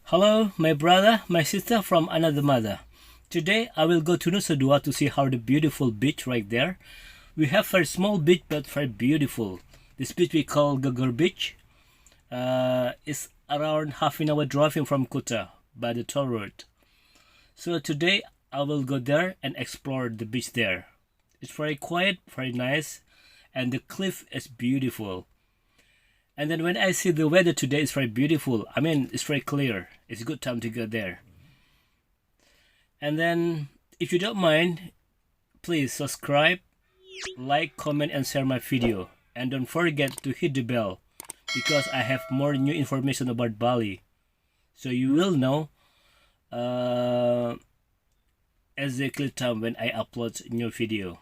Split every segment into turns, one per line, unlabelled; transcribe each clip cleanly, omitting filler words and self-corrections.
Hello, my brother, my sister from another mother. Today I will go to Nusa Dua to see how the beautiful beach right there. We have very small beach but very beautiful. This beach we call Geger Beach. It's around half an hour driving from Kuta by the toll road. So today I will go there and explore the beach there. It's very quiet, very nice, and the cliff is beautiful. And then when I see the weather today is very beautiful. I mean, it's very clear. It's a good time to go there. And then, if you don't mind, please subscribe, like, comment, and share my video. And don't forget to hit the bell because I have more new information about Bali. So you will know exactly time when I upload new video.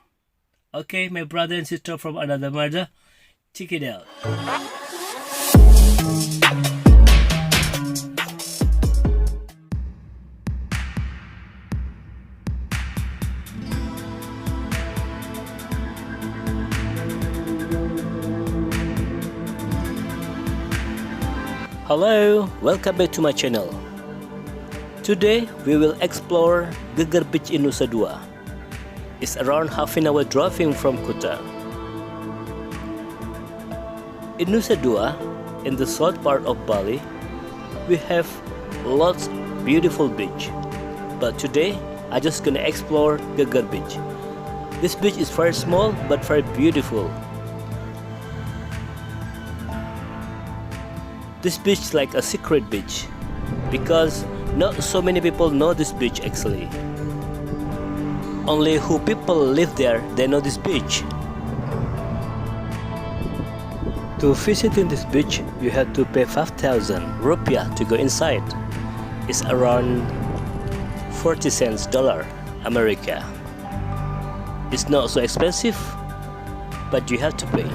Okay, my brother and sister from another mother, check it out. Hello, welcome back to my channel. Today we will explore Geger Beach in Nusa Dua. It's around half an hour driving from Kuta. In Nusa Dua, in the south part of Bali, we have lots of beautiful beach. But today, I'm just gonna explore Geger Beach. This beach is very small but very beautiful. This beach is like a secret beach because not so many people know this beach actually. Only who people live there, they know this beach. To visit in this beach, you have to pay 5,000 rupiah to go inside. It's around 40 cents dollar America. It's not so expensive, but you have to pay.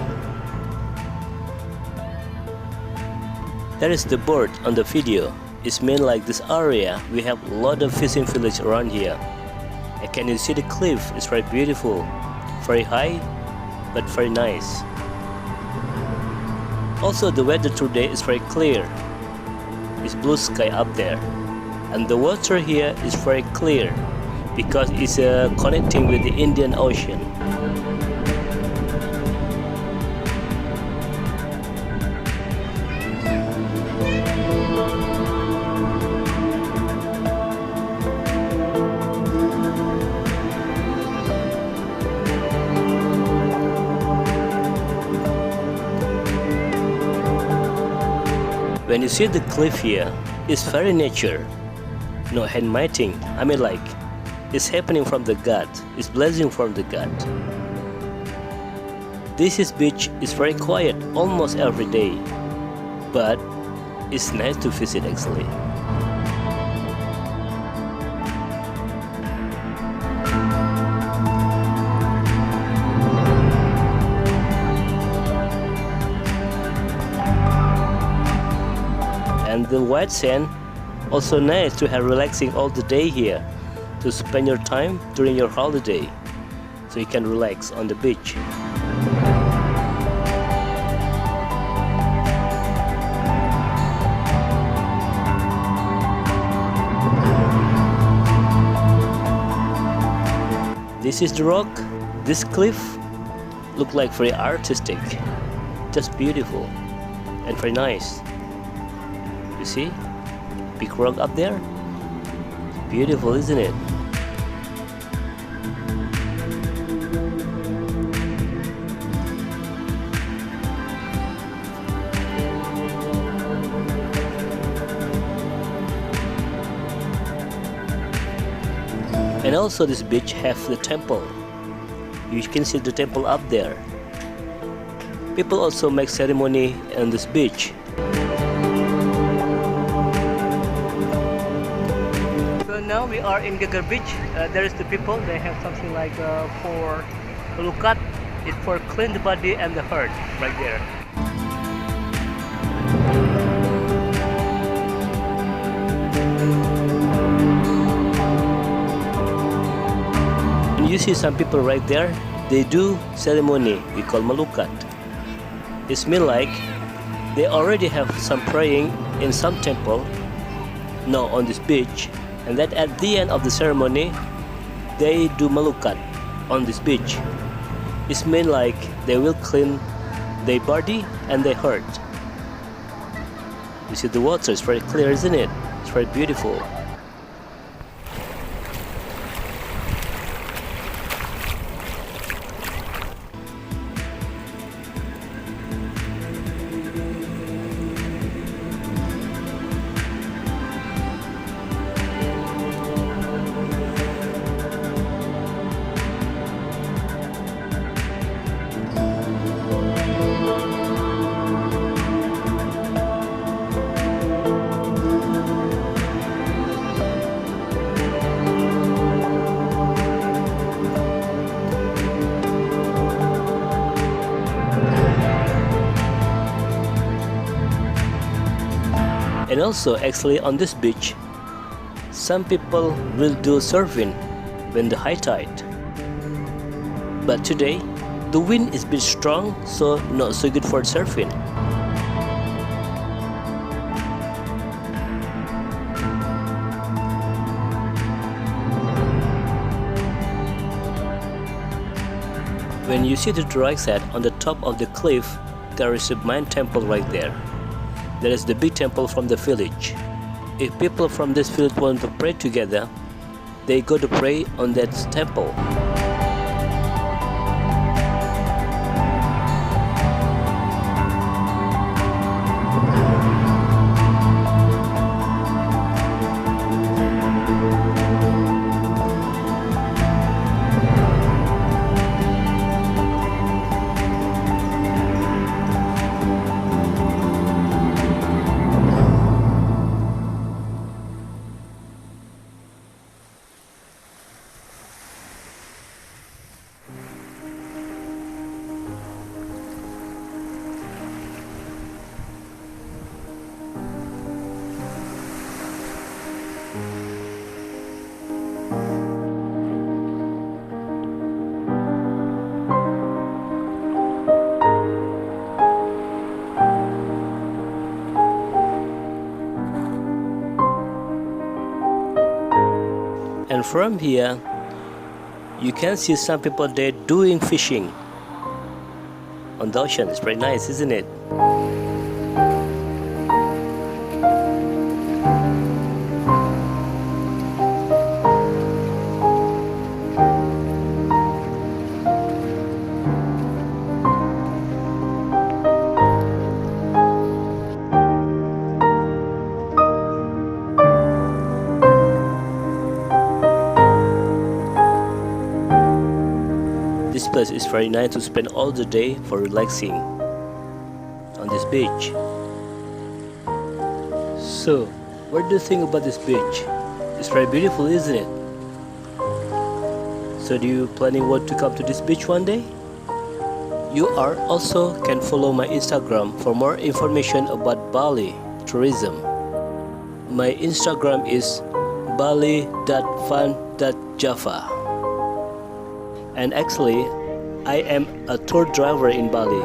There is the board on the video. It's mean like this area, we have a lot of fishing village around here. And can you see the cliff? It's very beautiful, very high, but very nice. Also the weather today is very clear. It's blue sky up there. And the water here is very clear because it's connecting with the Indian Ocean. When you see the cliff here, it's very nature, no handmaking. I mean like, it's happening from the God, it's blessing from the God. This beach is very quiet almost every day, but it's nice to visit actually. And the white sand, also nice to have relaxing all the day here, to spend your time during your holiday, so you can relax on the beach. This is the rock, this cliff, look like very artistic, just beautiful and very nice. You see, big rock up there, beautiful isn't it? And also this beach have the temple. You can see the temple up there. People also make ceremony on this beach. So now we are in Geger Beach. There is the people. They have something like for lukat. It's for clean the body and the heart right there. And you see some people right there. They do ceremony we call malukat. It's mean like they already have some praying in some temple. now on this beach, and that at the end of the ceremony they do malukat on this beach. It's mean like they will clean their body and their heart. You see the water is very clear, isn't it? It's very beautiful. And also actually on this beach, some people will do surfing when the high tide. But today, the wind is a bit strong, so not so good for surfing. When you see the right side on the top of the cliff, there is a main temple right there. There is the big temple from the village. If people from this village want to pray together, they go to pray on that temple. And from here, you can see some people there doing fishing on the ocean. It's very nice, isn't it? This place is very nice to spend all the day for relaxing on this beach. So, what do you think about this beach? It's very beautiful, isn't it? So, do you planning what to come to this beach one day? You are also can follow my Instagram for more information about Bali tourism. My Instagram is bali.fun.java. And actually, I am a tour driver in Bali,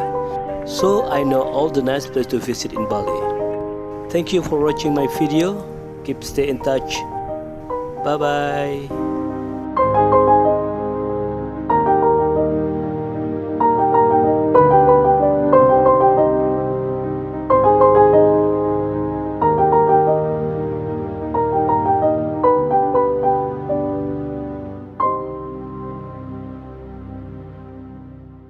so I know all the nice places to visit in Bali. Thank you for watching my video. Keep stay in touch. Bye bye.